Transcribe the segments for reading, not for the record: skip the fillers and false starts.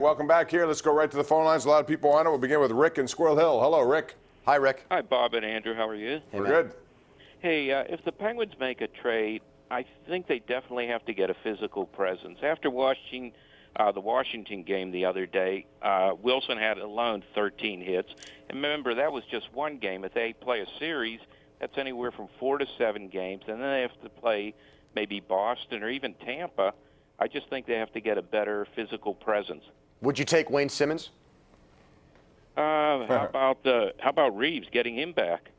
Welcome back here. Let's go right to the phone lines. A lot of people on it. We'll begin with Rick in Squirrel Hill. Hello, Rick. Hi, Rick. Hi, Bob and Andrew. How are you? We're good. Hey, if the Penguins make a trade, I think they definitely have to get a physical presence. After watching the Washington game the other day, Wilson had alone 13 hits. And remember, that was just one game. If they play a series, that's anywhere from 4 to 7 games. And then they have to play maybe Boston or even Tampa. I just think they have to get a better physical presence. Would you take Wayne Simmons? How about Reeves, getting him back?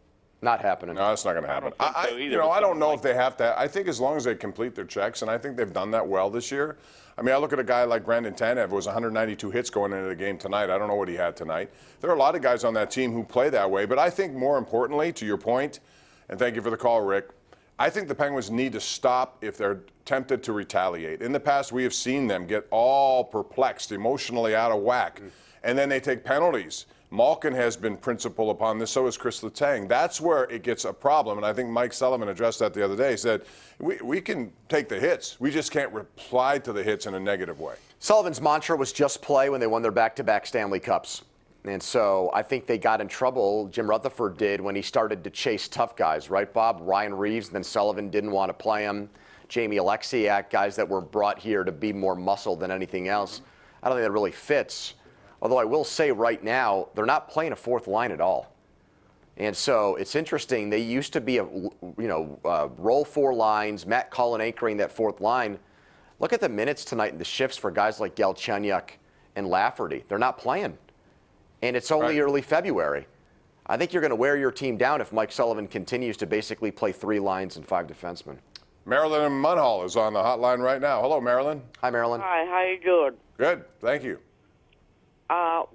Not happening. No, that's not going to happen. I don't know if they have to. I think as long as they complete their checks, and I think they've done that well this year. I mean, I look at a guy like Brandon Tanev, who was 192 hits going into the game tonight. I don't know what he had tonight. There are a lot of guys on that team who play that way, but I think more importantly, to your point, and thank you for the call, Rick, I think the Penguins need to stop if they're tempted to retaliate. In the past, we have seen them get all perplexed, emotionally out of whack, and then they take penalties. Malkin has been principal upon this, so is Chris Letang. That's where it gets a problem, and I think Mike Sullivan addressed that the other day. He said, we can take the hits. We just can't reply to the hits in a negative way. Sullivan's mantra was just play when they won their back-to-back Stanley Cups. And so I think they got in trouble, Jim Rutherford did, when he started to chase tough guys, right, Bob? Ryan Reeves, then Sullivan didn't want to play him. Jamie Alexiak, guys that were brought here to be more muscle than anything else. I don't think that really fits. Although I will say right now, they're not playing a fourth line at all. And so it's interesting. They used to be roll 4 lines, Matt Cullen anchoring that fourth line. Look at the minutes tonight and the shifts for guys like Galchenyuk and Lafferty. They're not playing. And it's only early February. I think you're going to wear your team down if Mike Sullivan continues to basically play 3 lines and 5 defensemen. Marilyn in Munhall is on the hotline right now. Hello, Marilyn. Hi, Marilyn. Hi, how you doing? Good, thank you.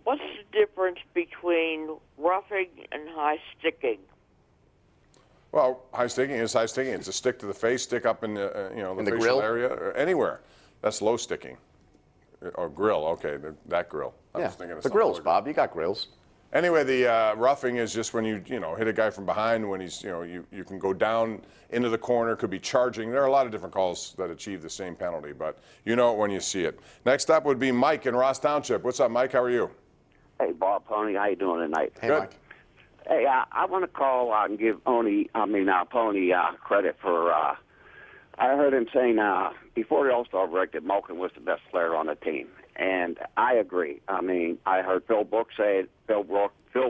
What's the difference between roughing and high sticking? Well, high sticking is high sticking. It's a stick to the face, stick up in the the facial grill area, or anywhere. That's low sticking. Or grill, okay, that grill. I was thinking of the grills, Bob. You got grills. Anyway, the roughing is just when you hit a guy from behind, when he's you can go down into the corner, could be charging. There are a lot of different calls that achieve the same penalty, but you know it when you see it. Next up would be Mike in Ross Township. What's up, Mike? How are you? Hey, Bob Pony, how you doing tonight? Hey, Good. Mike. Hey, I want to call out and give Pony credit for. I heard him saying before the All-Star break that Malkin was the best player on the team, and I agree. I mean, I heard Phil Bork say it. Phil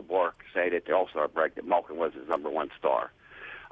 Bork say at the All-Star break that Malkin was his #1 star.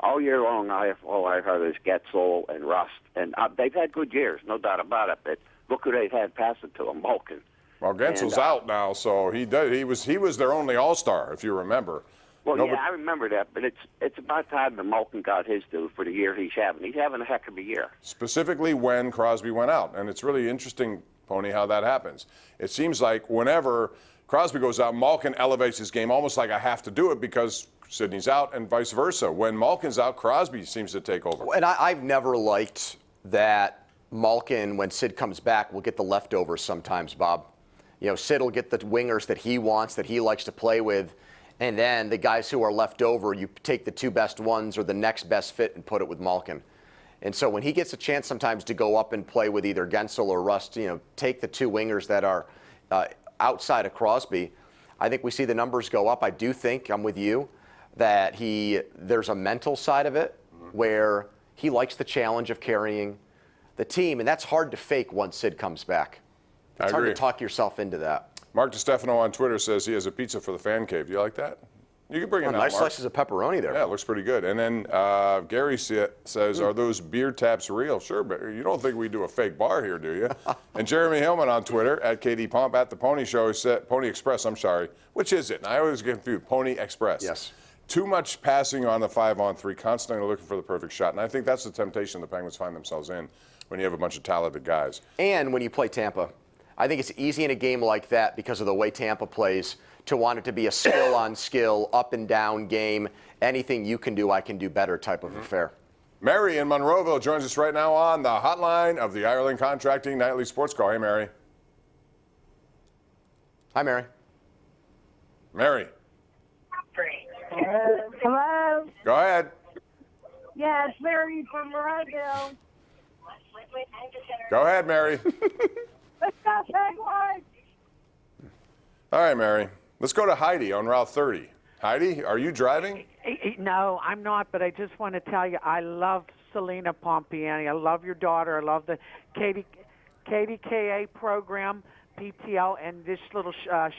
All year long, all I heard is Getzel and Rust, and they've had good years, no doubt about it. But look who they've had passing to them, Malkin. Well, Gensel's out now, so he was their only All-Star, if you remember. Well, yeah, I remember that, but it's about time that Malkin got his due for the year he's having. He's having a heck of a year. Specifically when Crosby went out, and it's really interesting, Pony, how that happens. It seems like whenever Crosby goes out, Malkin elevates his game almost like I have to do it because Sidney's out, and vice versa. When Malkin's out, Crosby seems to take over. And I've never liked that Malkin, when Sid comes back, will get the leftovers sometimes, Bob. Sid will get the wingers that he wants, that he likes to play with, and then the guys who are left over, you take the 2 best ones or the next best fit and put it with Malkin. And so when he gets a chance sometimes to go up and play with either Gensel or Rust, take the 2 wingers that are outside of Crosby, I think we see the numbers go up. I do think, I'm with you, that there's a mental side of it where he likes the challenge of carrying the team, and that's hard to fake once Sid comes back. It's hard to talk yourself into that. Mark DiStefano on Twitter says he has a pizza for the fan cave. Do you like that? You can bring it out, nice Mark. slices of pepperoni there. Yeah, it looks pretty good. And then Gary says, are those beer taps real? Sure, but you don't think we do a fake bar here, do you? And Jeremy Hillman on Twitter, at KD Pomp, at the Pony Show, said, Pony Express, I'm sorry. Which is it? And I always get confused. Pony Express. Yes. Too much passing on the 5-on-3, constantly looking for the perfect shot. And I think that's the temptation the Penguins find themselves in when you have a bunch of talented guys. And when you play Tampa, I think it's easy in a game like that because of the way Tampa plays to want it to be a skill on skill, up and down game. Anything you can do, I can do better type of affair. Mary in Monroeville joins us right now on the hotline of the Ireland Contracting Nightly Sports Call. Hey, Mary. Hi, Mary. Mary. Hello? Go ahead. Yes, Mary from Monroeville. Go ahead, Mary. Let's go, Penguins! All right, Mary. Let's go to Heidi on Route 30. Heidi, are you driving? No, I'm not, but I just want to tell you, I love Selena Pompeani. I love your daughter. I love the KDKA program, PTL, and this little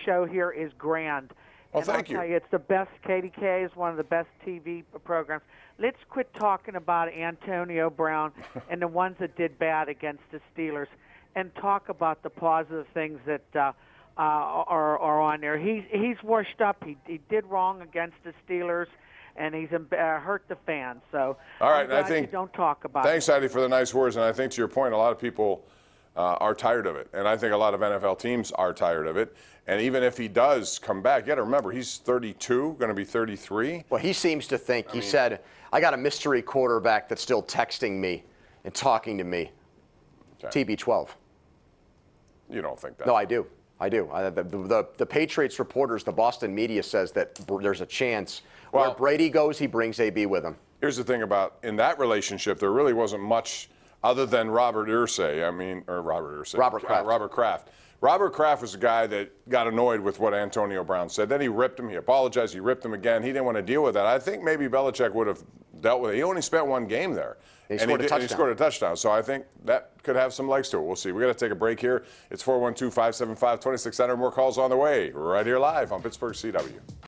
show here is grand. Well, and thank I'll tell you, it's the best. KDKA is one of the best TV programs. Let's quit talking about Antonio Brown and the ones that did bad against the Steelers and talk about the positive things that are on there. He's washed up. He did wrong against the Steelers, and he's hurt the fans. So all right, I'm glad I think you don't talk about thanks, it. Heidi, for the nice words. And I think to your point, a lot of people are tired of it, and I think a lot of NFL teams are tired of it. And even if he does come back, you got to remember he's 32, going to be 33. Well, he seems to think. He said, "I got a mystery quarterback that's still texting me and talking to me." Okay. TB12. You don't think that? No, I do. The Patriots reporters, the Boston media says that there's a chance where Brady goes, he brings AB with him. Here's the thing about in that relationship, there really wasn't much other than Robert Kraft. Robert Kraft was a guy that got annoyed with what Antonio Brown said. Then he ripped him. He apologized. He ripped him again. He didn't want to deal with that. I think maybe Belichick would have dealt with it. He only spent one game there. He scored a touchdown. So I think that could have some legs to it. We'll see. We got to take a break here. It's 412-575-2600. More calls on the way. Right here live on Pittsburgh CW.